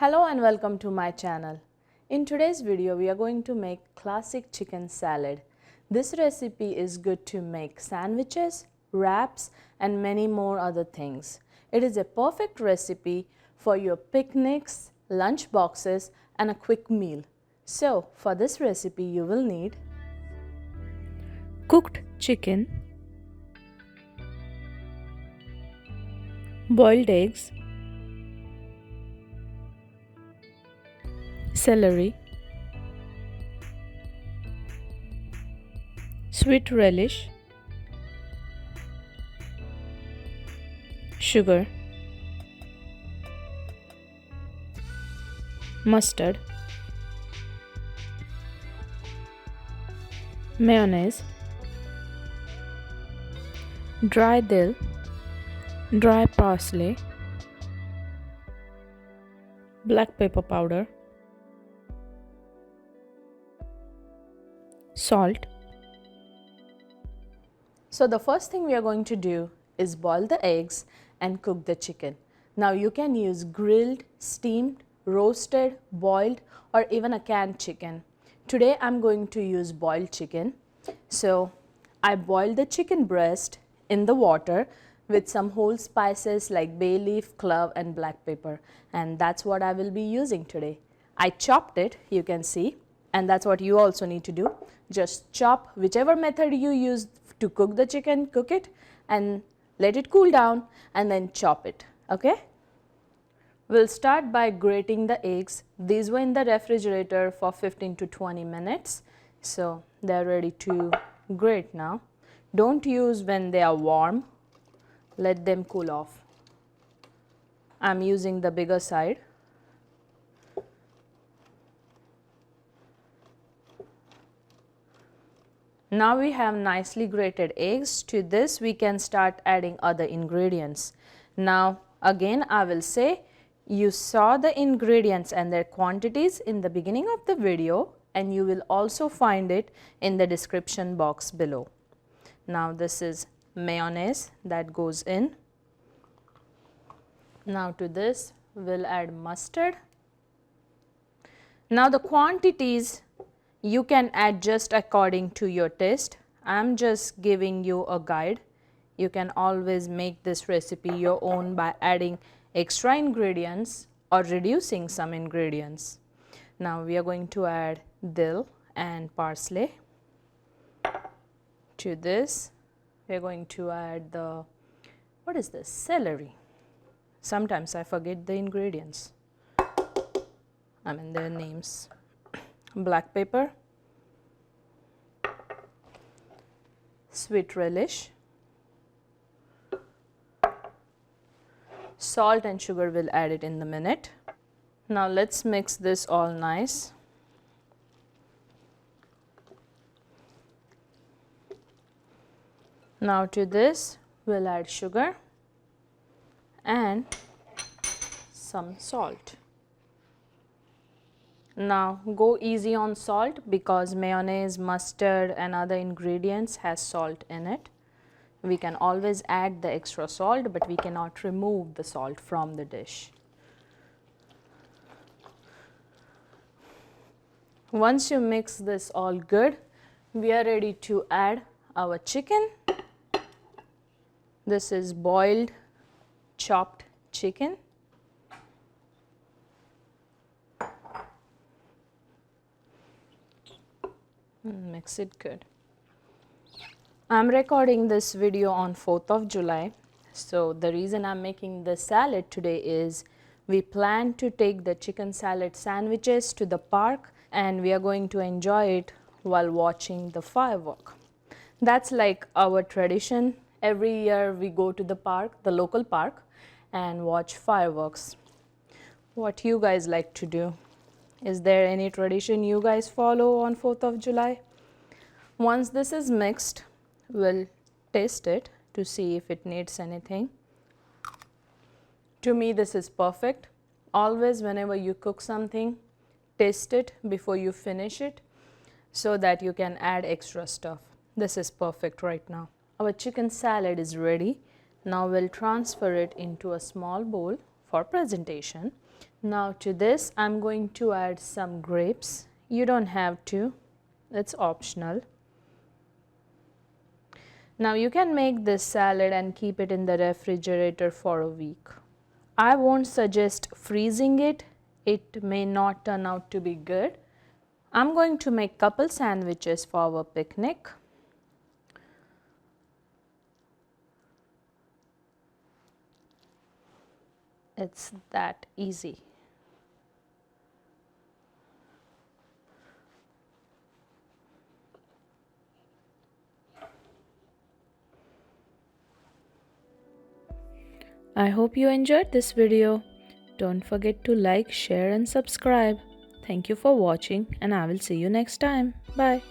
Hello and welcome to my channel. In today's video, we are going to make classic chicken salad. This recipe is good to make sandwiches, wraps, and many more other things. It is a perfect recipe for your picnics, lunch boxes, and a quick meal. So, for this recipe, you will need cooked chicken, boiled eggs, celery, sweet relish, sugar, mustard, mayonnaise, dry dill, dry parsley, black pepper powder, salt. So the first thing we are going to do is boil the eggs and cook the chicken. Now you can use grilled, steamed, roasted, boiled, or even a canned chicken. Today I'm going to use boiled chicken. So I boiled the chicken breast in the water with some whole spices like bay leaf, clove, and black pepper, and that's what I will be using today. I chopped it, you can see, and that's what you also need to do. Just chop whichever method you use to cook the chicken, cook it and let it cool down and then chop it, okay? We'll start by grating the eggs. These were in the refrigerator for 15 to 20 minutes, so they're ready to grate now. Don't use when they are warm, let them cool off. I'm using the bigger side. Now we have nicely grated eggs. To this we can start adding other ingredients. Now again I will say, you saw the ingredients and their quantities in the beginning of the video, and you will also find it in the description box below. Now this is mayonnaise that goes in. Now to this we'll add mustard. Now the quantities you can adjust according to your taste. I'm just giving you a guide. You can always make this recipe your own by adding extra ingredients or reducing some ingredients. Now we are going to add dill and parsley. To this we are going to add the, what is this, celery. Sometimes I forget the ingredients, their names. Black pepper, sweet relish, salt and sugar. We'll add it in a minute. Now let's mix this all nice. Now to this we'll add sugar and some salt. Now go easy on salt because mayonnaise, mustard and other ingredients has salt in it. We can always add the extra salt, but we cannot remove the salt from the dish. Once you mix this all good, we are ready to add our chicken. This is boiled, chopped chicken. Mix it good. I'm recording this video on 4th of July. So the reason I'm making the salad today is we plan to take the chicken salad sandwiches to the park and we are going to enjoy it while watching the firework. That's like our tradition. Every year we go to the park, the local park, and watch fireworks. What you guys like to do? Is there any tradition you guys follow on 4th of July? Once this is mixed, we'll taste it to see if it needs anything. To me this is perfect. Always whenever you cook something, taste it before you finish it so that you can add extra stuff. This is perfect right now. Our chicken salad is ready. Now we'll transfer it into a small bowl for presentation. Now to this I'm going to add some grapes. You don't have to, it's optional. Now you can make this salad and keep it in the refrigerator for a week. I won't suggest freezing it, it may not turn out to be good. I'm going to make couple sandwiches for our picnic. It's that easy. I hope you enjoyed this video. Don't forget to like, share and subscribe. Thank you for watching and I will see you next time. Bye.